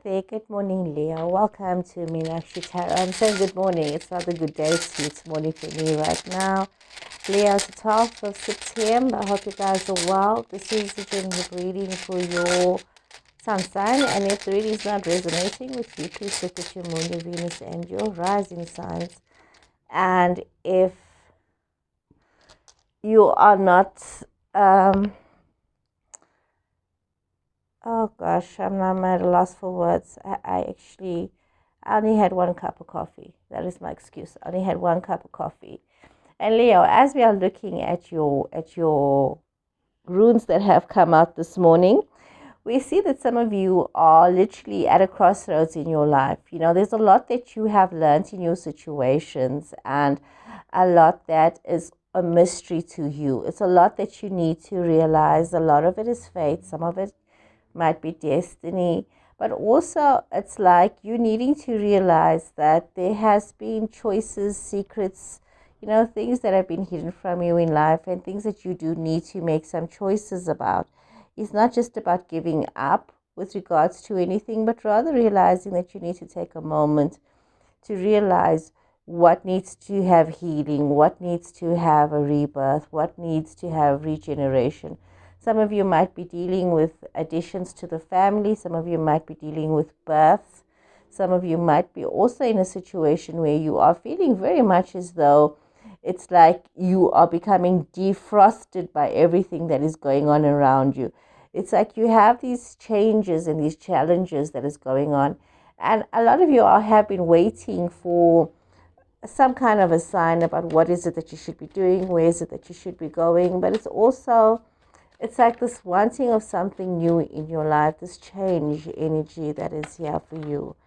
there, good morning, Leo. Welcome to Meenakshi Tarot. I'm saying good morning. It's not a good day to you. It's morning for me right now. Leo, it's the 12th of September. I hope you guys are well. This is the general reading for your sun sign. And if the reading is not resonating with you, please look at your moon, your Venus, and your rising signs. And if you are not... oh gosh, I'm at a loss for words. I only had one cup of coffee. That is my excuse. I only had one cup of coffee. And Leo, as we are looking at your runes that have come out this morning, we see that some of you are literally at a crossroads in your life. You know, there's a lot that you have learned in your situations and a lot that is a mystery to you. It's a lot that you need to realize. A lot of it is fate. Some of it might be destiny, but also it's like you needing to realize that there has been choices, secrets, things that have been hidden from you in life, and things that you do need to make some choices about. It's not just about giving up with regards to anything, but rather realizing that you need to take a moment to realize what needs to have healing, what needs to have a rebirth, what needs to have regeneration. Some of you might be dealing with additions to the family. Some of you might be dealing with births. Some of you might be also in a situation where you are feeling very much as though it's like you are becoming defrosted by everything that is going on around you. It's like you have these changes and these challenges that is going on. And a lot of you have been waiting for some kind of a sign about what is it that you should be doing, where is it that you should be going. But it's like this wanting of something new in your life, this change energy that is here for you.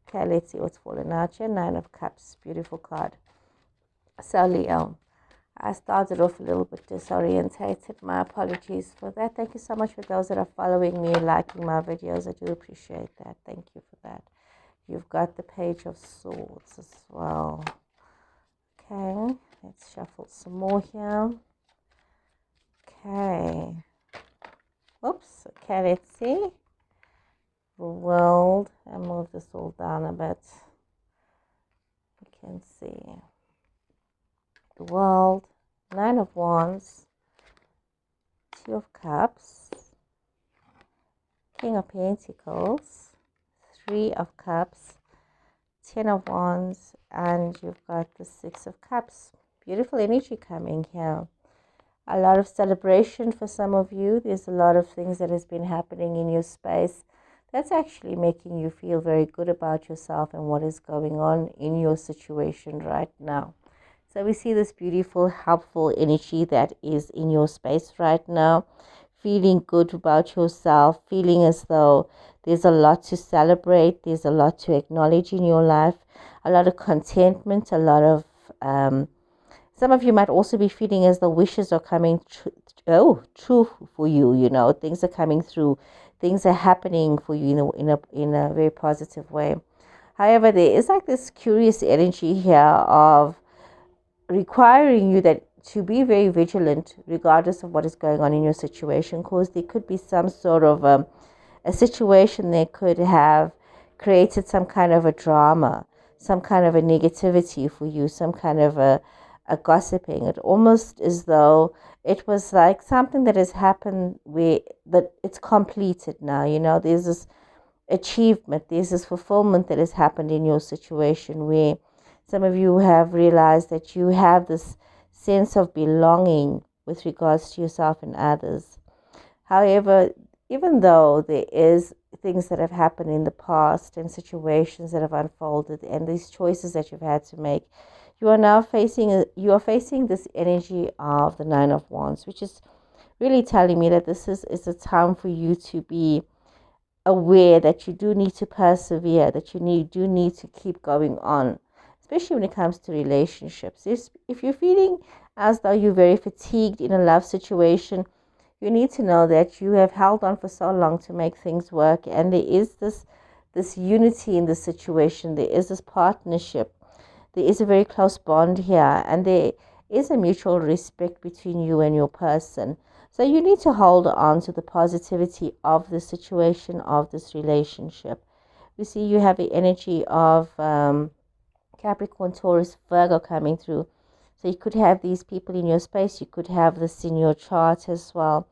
Okay, let's see what's falling out here. 9 of Cups, beautiful card. So Leo, I started off a little bit disorientated. My apologies for that. Thank you so much for those that are following me, liking my videos. I do appreciate that. Thank you for that. You've got the Page of Swords as well. Okay, let's shuffle some more here. Okay. Oops, okay, let's see. The World. I move this all down a bit. You can see. The World. 9 of Wands. 2 of Cups. King of Pentacles. 3 of Cups. 10 of Wands. And you've got the 6 of Cups. Beautiful energy coming here. A lot of celebration for some of you. There's a lot of things that has been happening in your space that's actually making you feel very good about yourself and what is going on in your situation right now. So we see this beautiful, helpful energy that is in your space right now. Feeling good about yourself, feeling as though there's a lot to celebrate, there's a lot to acknowledge in your life, a lot of contentment, a lot of some of you might also be feeling as the wishes are coming true for you. Things are coming through, things are happening for you in a very positive way. However, there is like this curious energy here of requiring you to be very vigilant regardless of what is going on in your situation, because there could be some sort of a situation that could have created some kind of a drama, some kind of a negativity for you, some kind of a gossiping. It almost as though it was like something that has happened where that it's completed now. There's this achievement, there's this fulfillment that has happened in your situation where some of you have realized that you have this sense of belonging with regards to yourself and others. However, even though there is things that have happened in the past and situations that have unfolded and these choices that you've had to make, you are facing this energy of the 9 of Wands, which is really telling me that this is a time for you to be aware that you do need to persevere, that you do need to keep going on, especially when it comes to relationships. If you're feeling as though you're very fatigued in a love situation, you need to know that you have held on for so long to make things work, and there is this unity in this situation. There is this partnership. There is a very close bond here, and there is a mutual respect between you and your person. So you need to hold on to the positivity of the situation, of this relationship. We see you have the energy of Capricorn, Taurus, Virgo coming through. So you could have these people in your space. You could have this in your chart as well.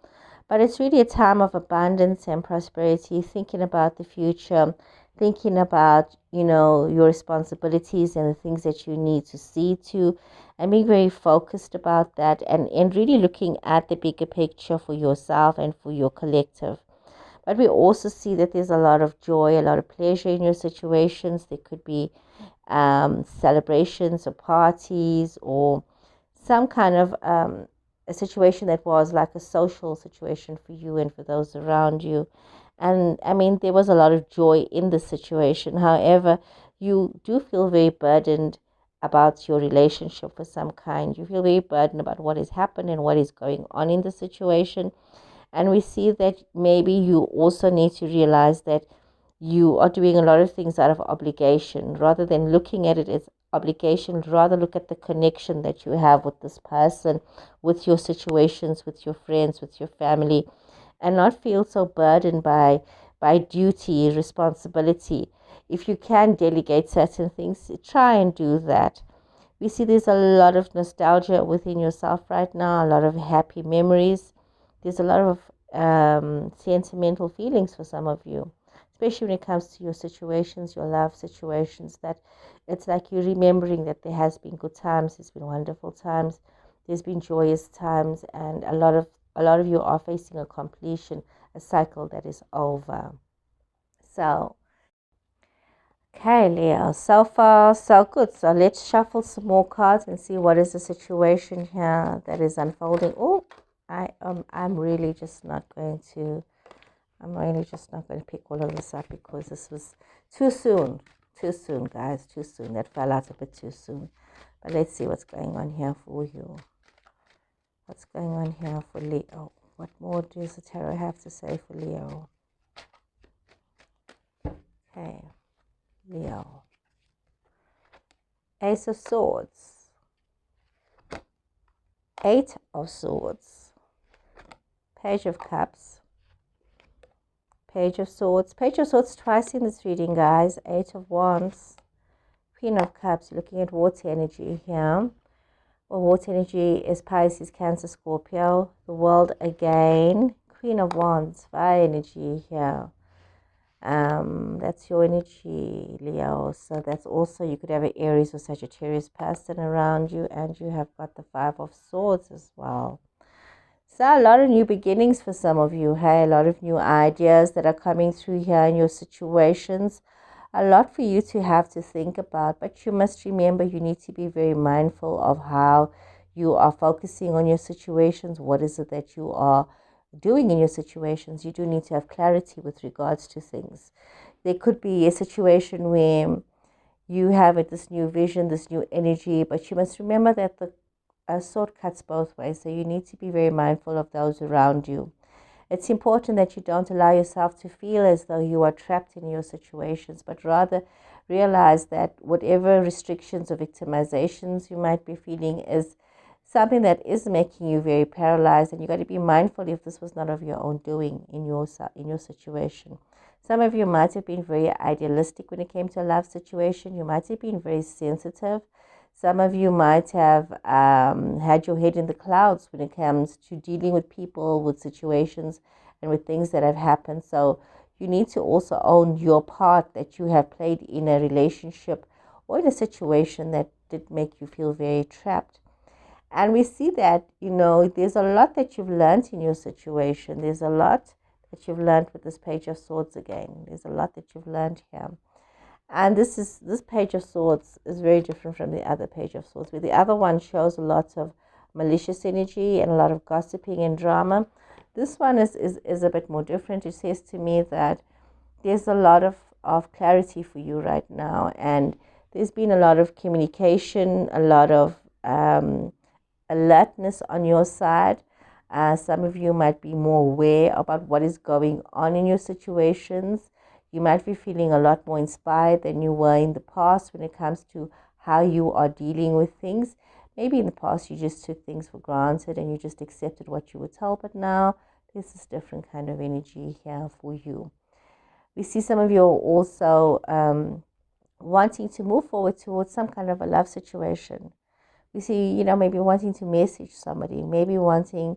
But it's really a time of abundance and prosperity, thinking about the future, thinking about, your responsibilities and the things that you need to see to, and being very focused about that, and really looking at the bigger picture for yourself and for your collective. But we also see that there's a lot of joy, a lot of pleasure in your situations. There could be celebrations or parties or some kind of a situation that was like a social situation for you and for those around you. And I mean, there was a lot of joy in the situation. However, you do feel very burdened about your relationship of some kind. You feel very burdened about what has happened and what is going on in the situation. And we see that maybe you also need to realize that you are doing a lot of things out of obligation rather than looking at it as obligation. Rather look at the connection that you have with this person, with your situations, with your friends, with your family, and not feel so burdened by duty, responsibility. If you can delegate certain things, try and do that. We see there's a lot of nostalgia within yourself right now, a lot of happy memories. There's a lot of sentimental feelings for some of you, especially when it comes to your situations, your love situations, that it's like you're remembering that there has been good times, there's been wonderful times, there's been joyous times, and a lot of you are facing a completion, a cycle that is over. So, okay, Leo, so far so good. So let's shuffle some more cards and see what is the situation here that is unfolding. Oh, I'm really just not going to. I'm really just not going to pick all of this up because this was too soon. Too soon, guys. Too soon. That fell out a bit too soon. But let's see what's going on here for you. What's going on here for Leo? What more does the tarot have to say for Leo? Okay, Leo. Ace of Swords. Eight of Swords. Page of Cups. Page of Swords. Page of Swords twice in this reading, guys. Eight of Wands. Queen of Cups. You're looking at water energy here. Well, water energy is Pisces, Cancer, Scorpio. The World again. Queen of Wands. Fire energy here. That's your energy, Leo. So that's also, you could have an Aries or Sagittarius person around you, and you have got the Five of Swords as well. So a lot of new beginnings for some of you. Hey, a lot of new ideas that are coming through here in your situations. A lot for you to have to think about, but you must remember you need to be very mindful of how you are focusing on your situations. What is it that you are doing in your situations? You do need to have clarity with regards to things. There could be a situation where you have this new vision, this new energy, but you must remember that the sword cuts both ways, so you need to be very mindful of those around you. It's important that you don't allow yourself to feel as though you are trapped in your situations, but rather realize that whatever restrictions or victimizations you might be feeling is something that is making you very paralyzed, and you got to be mindful if this was not of your own doing in your situation. Some of you might have been very idealistic when it came to a love situation. You might have been very sensitive. Some of you might have had your head in the clouds when it comes to dealing with people, with situations, and with things that have happened. So you need to also own your part that you have played in a relationship or in a situation that did make you feel very trapped. And we see that, there's a lot that you've learned in your situation. There's a lot that you've learned with this Page of Swords again. There's a lot that you've learned here. And this Page of Swords is very different from the other Page of Swords, where the other one shows a lot of malicious energy and a lot of gossiping and drama. This one is a bit more different. It says to me that there's a lot of clarity for you right now, and there's been a lot of communication, a lot of alertness on your side. Some of you might be more aware about what is going on in your situations. You might be feeling a lot more inspired than you were in the past when it comes to how you are dealing with things. Maybe in the past you just took things for granted and you just accepted what you were told, but now there's this different kind of energy here for you. We see some of you are also wanting to move forward towards some kind of a love situation. We see, maybe wanting to message somebody, maybe wanting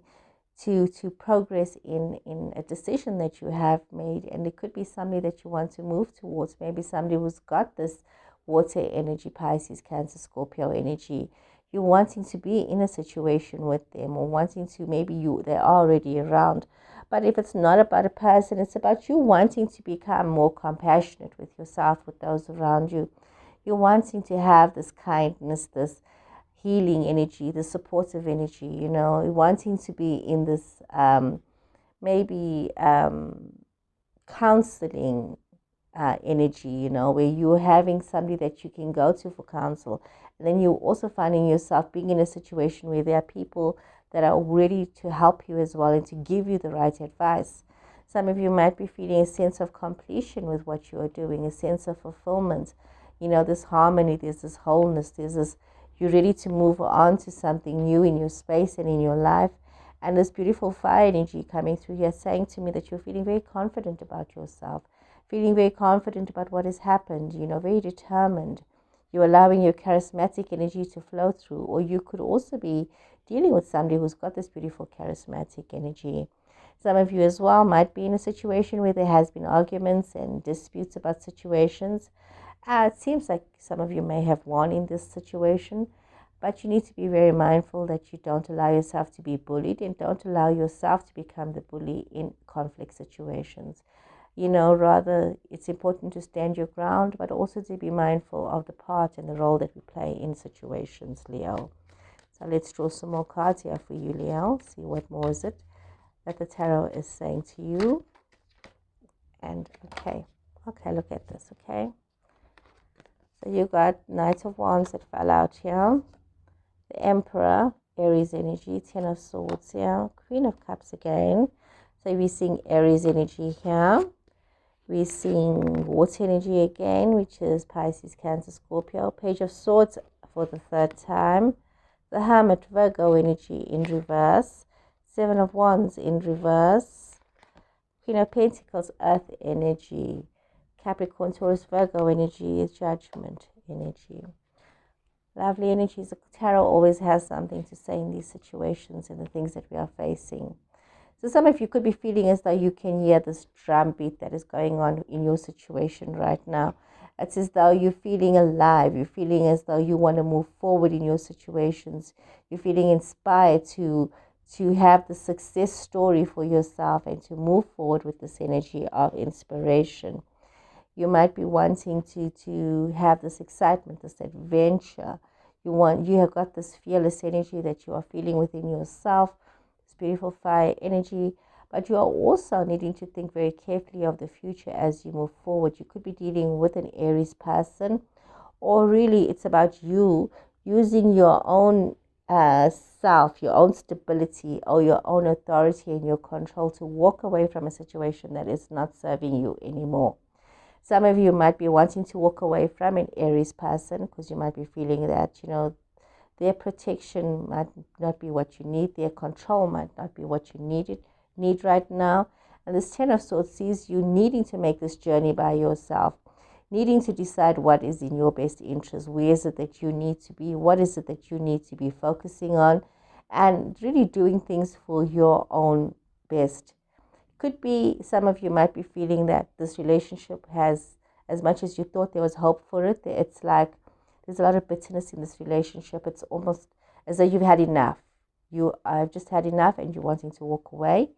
to progress in a decision that you have made. And it could be somebody that you want to move towards, maybe somebody who's got this water energy, Pisces, Cancer, Scorpio energy. You're wanting to be in a situation with them, or wanting to, maybe they're already around. But if it's not about a person, it's about you wanting to become more compassionate with yourself, with those around you. You're wanting to have this kindness, this healing energy, the supportive energy, wanting to be in this maybe counseling energy, where you're having somebody that you can go to for counsel. And then you're also finding yourself being in a situation where there are people that are ready to help you as well and to give you the right advice. Some of you might be feeling a sense of completion with what you are doing, a sense of fulfillment, this harmony, there's this wholeness, there's this, you're ready to move on to something new in your space and in your life. And this beautiful fire energy coming through here saying to me that you're feeling very confident about yourself, feeling very confident about what has happened, very determined. You're allowing your charismatic energy to flow through. Or you could also be dealing with somebody who's got this beautiful charismatic energy. Some of you as well might be in a situation where there has been arguments and disputes about situations. It seems like some of you may have won in this situation, but you need to be very mindful that you don't allow yourself to be bullied, and don't allow yourself to become the bully in conflict situations. Rather, it's important to stand your ground, but also to be mindful of the part and the role that we play in situations, Leo. So let's draw some more cards here for you, Leo. See what more is it that the tarot is saying to you. And okay, look at this, okay? So you got Knight of Wands that fell out here, the Emperor, Aries energy, Ten of Swords here, Queen of Cups again. So we're seeing Aries energy here. We're seeing water energy again, which is Pisces, Cancer, Scorpio. Page of Swords for the third time. The Hermit, Virgo energy in reverse. Seven of Wands in reverse. Queen of Pentacles, Earth energy. Capricorn, Taurus, Virgo energy is Judgment energy. Lovely energies. The tarot always has something to say in these situations and the things that we are facing. So some of you could be feeling as though you can hear this drumbeat that is going on in your situation right now. It's as though you're feeling alive. You're feeling as though you want to move forward in your situations. You're feeling inspired to have the success story for yourself and to move forward with this energy of inspiration. You might be wanting to have this excitement, this adventure. You have got this fearless energy that you are feeling within yourself, this beautiful fire energy, but you are also needing to think very carefully of the future as you move forward. You could be dealing with an Aries person, or really it's about you using your own self, your own stability, or your own authority and your control to walk away from a situation that is not serving you anymore. Some of you might be wanting to walk away from an Aries person because you might be feeling that, their protection might not be what you need. Their control might not be what you need right now. And this Ten of Swords sees you needing to make this journey by yourself, needing to decide what is in your best interest. Where is it that you need to be? What is it that you need to be focusing on? And really doing things for your own best. Could be some of you might be feeling that this relationship has, as much as you thought there was hope for it, it's like there's a lot of bitterness in this relationship. It's almost as though you've had enough. You have just had enough and you're wanting to walk away.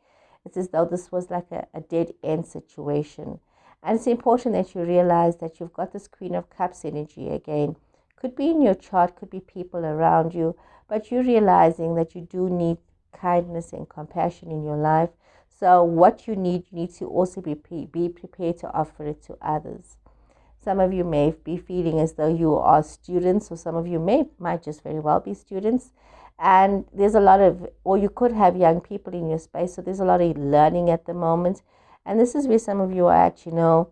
It's as though this was like a dead end situation. And it's important that you realize that you've got this Queen of Cups energy again. Could be in your chart, could be people around you, but you're realizing that you do need kindness and compassion in your life. So what you need to also be prepared to offer it to others. Some of you may be feeling as though you are students, or some of you might just very well be students. And there's a lot of, or you could have young people in your space. So there's a lot of learning at the moment. And this is where some of you are at, you're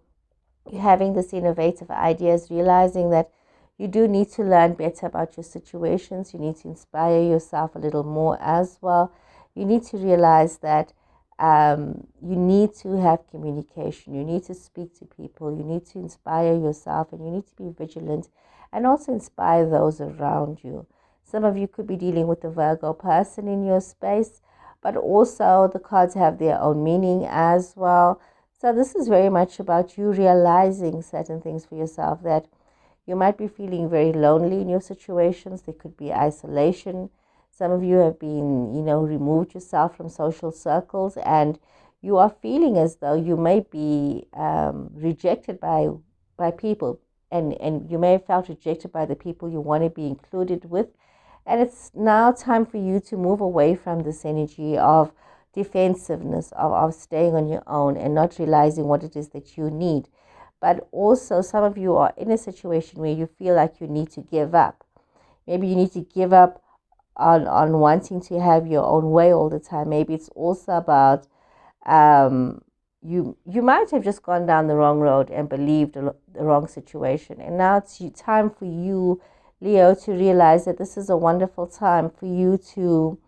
having this innovative ideas, realizing that you do need to learn better about your situations. You need to inspire yourself a little more as well. You need to realize that you need to have communication. You need to speak to people. You need to inspire yourself, and you need to be vigilant and also inspire those around you. Some of you could be dealing with a Virgo person in your space, but also the cards have their own meaning as well. So this is very much about you realizing certain things for yourself, that you might be feeling very lonely in your situations. There could be isolation. Some of you have been, removed yourself from social circles, and you are feeling as though you may be rejected by people, and you may have felt rejected by the people you want to be included with. And it's now time for you to move away from this energy of defensiveness, of staying on your own and not realizing what it is that you need. But also, some of you are in a situation where you feel like you need to give up. Maybe you need to give up on wanting to have your own way all the time. Maybe it's also about you might have just gone down the wrong road and believed the wrong situation. And now it's time for you, Leo, to realize that this is a wonderful time for you to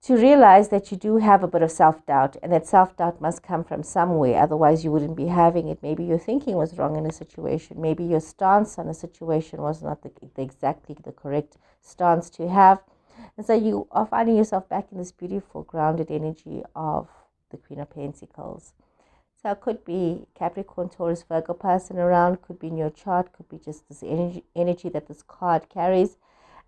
realize that you do have a bit of self-doubt, and that self-doubt must come from somewhere. Otherwise, you wouldn't be having it. Maybe your thinking was wrong in a situation. Maybe your stance on a situation was not exactly the correct stance to have. And so you are finding yourself back in this beautiful, grounded energy of the Queen of Pentacles. So it could be Capricorn, Taurus, Virgo person around, could be in your chart, could be just this energy that this card carries.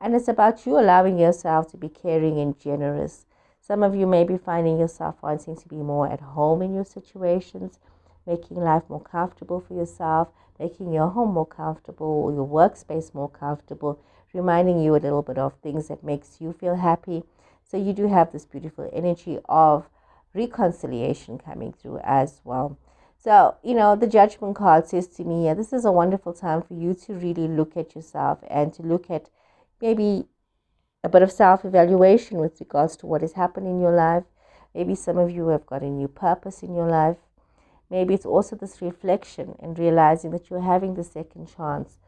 And it's about you allowing yourself to be caring and generous. Some of you may be finding yourself wanting to be more at home in your situations, making life more comfortable for yourself, making your home more comfortable, or your workspace more comfortable, reminding you a little bit of things that makes you feel happy. So you do have this beautiful energy of reconciliation coming through as well. So, the Judgment card says to me, this is a wonderful time for you to really look at yourself and to look at maybe a bit of self-evaluation with regards to what has happened in your life. Maybe some of you have got a new purpose in your life. Maybe it's also this reflection and realizing that you're having the second chance,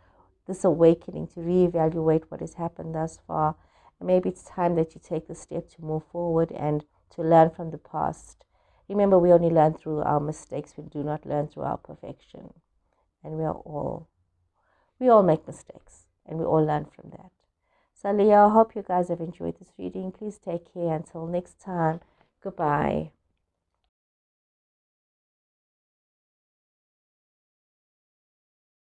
this awakening to reevaluate what has happened thus far. And maybe it's time that you take the step to move forward and to learn from the past. Remember, we only learn through our mistakes. We do not learn through our perfection. And we all make mistakes, and we all learn from that. So Leo, I hope you guys have enjoyed this reading. Please take care. Until next time, goodbye.